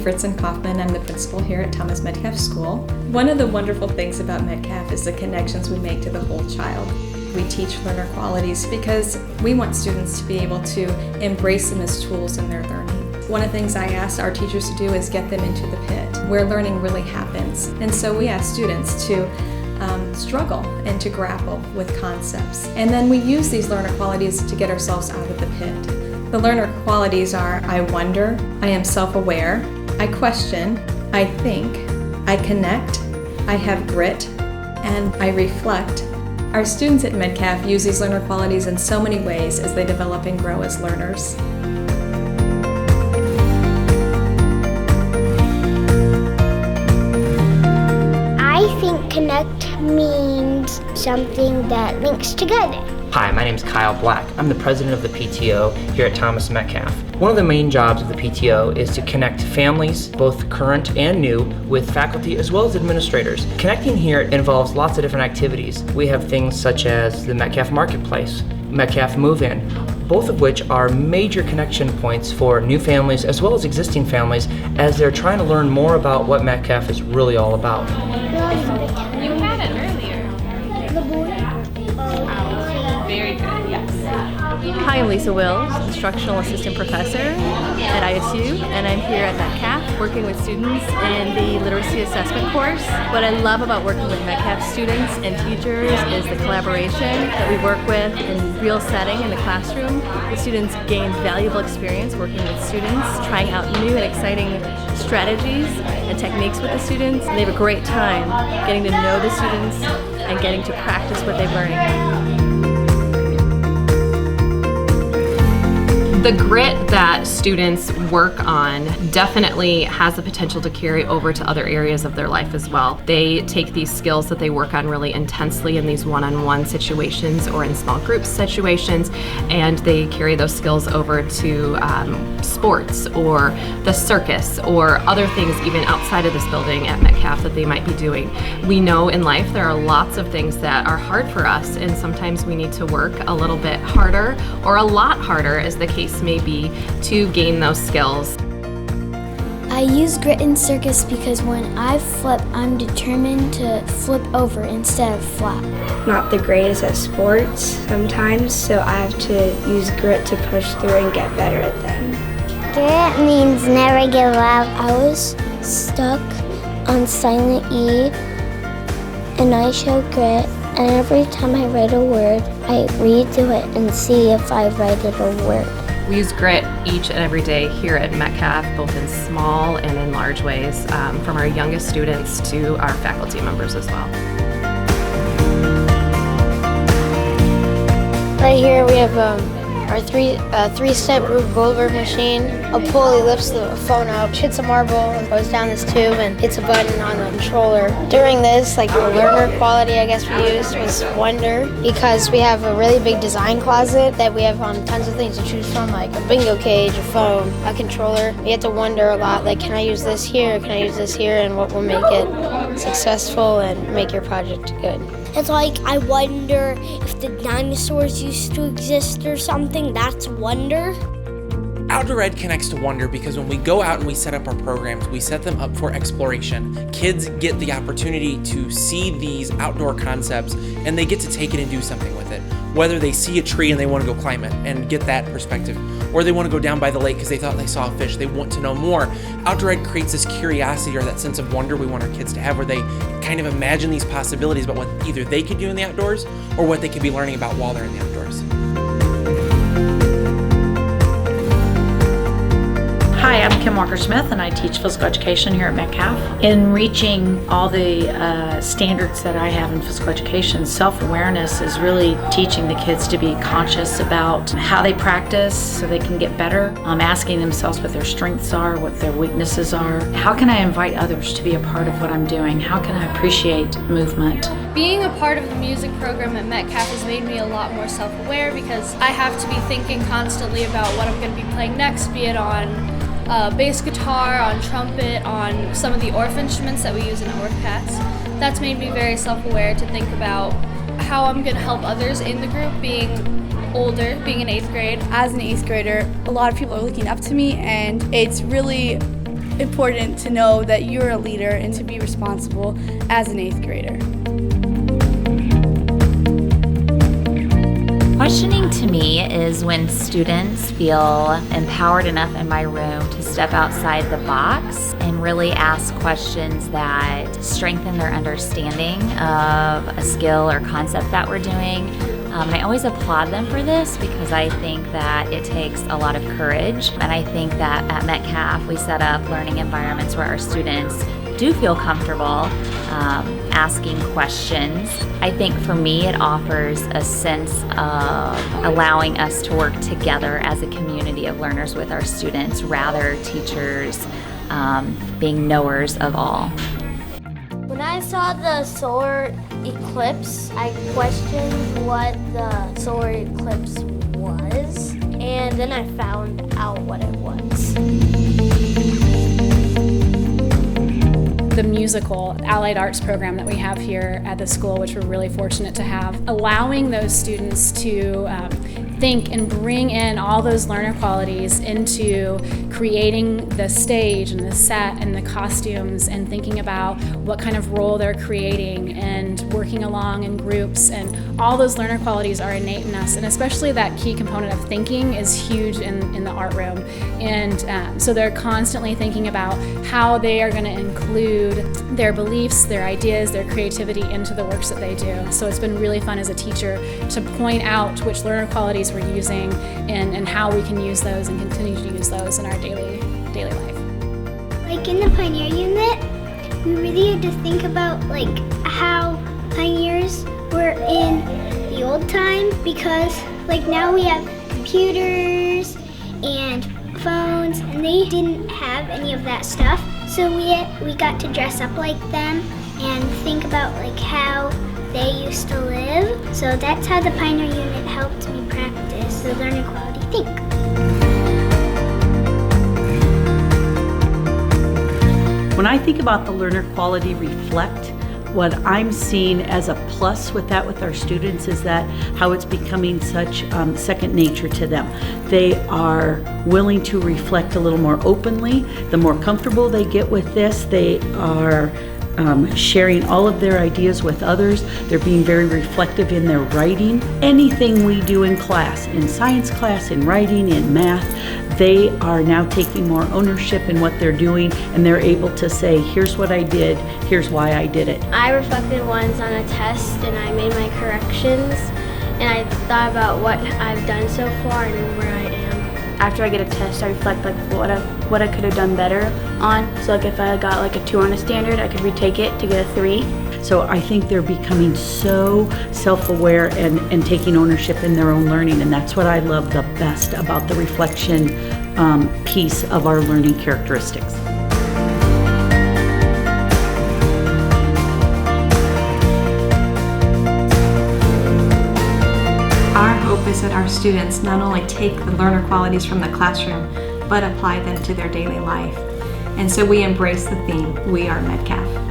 Fritzen Kaufman. I'm the principal here at Thomas Metcalf School. One of the wonderful things about Metcalf is the connections we make to the whole child. We teach learner qualities because we want students to be able to embrace them as tools in their learning. One of the things I ask our teachers to do is get them into the pit, where learning really happens. And so we ask students to struggle and to grapple with concepts. And then we use these learner qualities to get ourselves out of the pit. The learner qualities are: I wonder, I am self-aware, I question, I think, I connect, I have grit, and I reflect. Our students at Metcalf use these learner qualities in so many ways as they develop and grow as learners. I think connect means something that links together. Hi, my name is Kyle Black. I'm the president of the PTO here at Thomas Metcalf. One of the main jobs of the PTO is to connect families, both current and new, with faculty as well as administrators. Connecting here involves lots of different activities. We have things such as the Metcalf Marketplace, Metcalf Move-In, both of which are major connection points for new families as well as existing families as they're trying to learn more about what Metcalf is really all about. You had it earlier. Very good, yes. Hi, I'm Lisa Wills, Instructional Assistant Professor at ISU, and I'm here at Metcalf working with students in the Literacy Assessment course. What I love about working with Metcalf students and teachers is the collaboration that we work with in real setting in the classroom. The students gain valuable experience working with students, trying out new and exciting strategies and techniques with the students. And they have a great time getting to know the students and getting to practice what they're learning. The grit that students work on definitely has the potential to carry over to other areas of their life as well. They take these skills that they work on really intensely in these one-on-one situations or in small group situations, and they carry those skills over to sports or the circus or other things even outside of this building at Metcalf that they might be doing. We know in life there are lots of things that are hard for us, and sometimes we need to work a little bit harder or a lot harder, as the case may be, to gain those skills. I use grit in circus because when I flip, I'm determined to flip over instead of flap. Not the greatest at sports sometimes, so I have to use grit to push through and get better at them. Grit means never give up. I was stuck on silent E, and I show grit, and every time I write a word, I redo it and see if I write it a word. We use grit each and every day here at Metcalf, both in small and in large ways, from our youngest students to our faculty members as well. Right here we have our three-step Rube Goldberg machine. A pulley lifts the phone up, hits a marble, and goes down this tube and hits a button on the controller. During this, the learner quality I guess we used was wonder, because we have a really big design closet that we have tons of things to choose from, like a bingo cage, a phone, a controller. You have to wonder a lot, can I use this here, can I use this here, and what will make it successful and make your project good. It's like I wonder if the dinosaurs used to exist or something. That's wonder. Outdoor Ed connects to wonder because when we go out and we set up our programs, we set them up for exploration. Kids get the opportunity to see these outdoor concepts and they get to take it and do something with it. Whether they see a tree and they want to go climb it and get that perspective, or they want to go down by the lake because they thought they saw a fish, they want to know more. Outdoor Ed creates this curiosity or that sense of wonder we want our kids to have, where they kind of imagine these possibilities about what either they could do in the outdoors or what they could be learning about while they're in the outdoors. Hi, I'm Kim Walker-Smith and I teach physical education here at Metcalf. In reaching all the standards that I have in physical education, self-awareness is really teaching the kids to be conscious about how they practice so they can get better, asking themselves what their strengths are, what their weaknesses are. How can I invite others to be a part of what I'm doing? How can I appreciate movement? Being a part of the music program at Metcalf has made me a lot more self-aware because I have to be thinking constantly about what I'm going to be playing next, be it on bass guitar, on trumpet, on some of the ORF instruments that we use in ORF cats. That's made me very self-aware to think about how I'm going to help others in the group, being older, being in 8th grade. As an 8th grader, a lot of people are looking up to me, and it's really important to know that you're a leader and to be responsible as an 8th grader. Questioning to me is when students feel empowered enough in my room to step outside the box and really ask questions that strengthen their understanding of a skill or concept that we're doing. And I always applaud them for this because I think that it takes a lot of courage. And I think that at Metcalf we set up learning environments where our students do feel comfortable asking questions. I think for me it offers a sense of allowing us to work together as a community of learners with our students, rather teachers being knowers of all. When I saw the solar eclipse, I questioned what the solar eclipse was, and then I found out what it was. The musical allied arts program that we have here at the school, which we're really fortunate to have, allowing those students to think and bring in all those learner qualities into creating the stage and the set and the costumes and thinking about what kind of role they're creating and working along in groups, and all those learner qualities are innate in us, and especially that key component of thinking is huge in the art room. And so they're constantly thinking about how they are going to include their beliefs, their ideas, their creativity into the works that they do. So it's been really fun as a teacher to point out which learner qualities we're using and how we can use those and continue to use those in our daily life. Like in the Pioneer unit, we really had to think about like how pioneers were in the old time, because like now we have computers and phones and they didn't have any of that stuff. So we got to dress up like them and think about like how they used to live. So that's how the Pioneer unit helped me practice the learner quality think. When I think about the learner quality reflect, what I'm seeing as a plus with that with our students is that how it's becoming such second nature to them. They are willing to reflect a little more openly. The more comfortable they get with this, they are sharing all of their ideas with others. They're being very reflective in their writing. Anything we do in class, in science class, in writing, in math, they are now taking more ownership in what they're doing, and they're able to say, here's what I did, here's why I did it. I reflected once on a test and I made my corrections, and I thought about what I've done so far and where I am. After I get a test, I reflect like what I could have done better on. So like if I got like a 2 on a standard, I could retake it to get a 3. So I think they're becoming so self-aware and taking ownership in their own learning, and that's what I love the best about the reflection piece of our learning characteristics. Our hope is that our students not only take the learner qualities from the classroom, but apply them to their daily life. And so we embrace the theme, We Are Metcalf.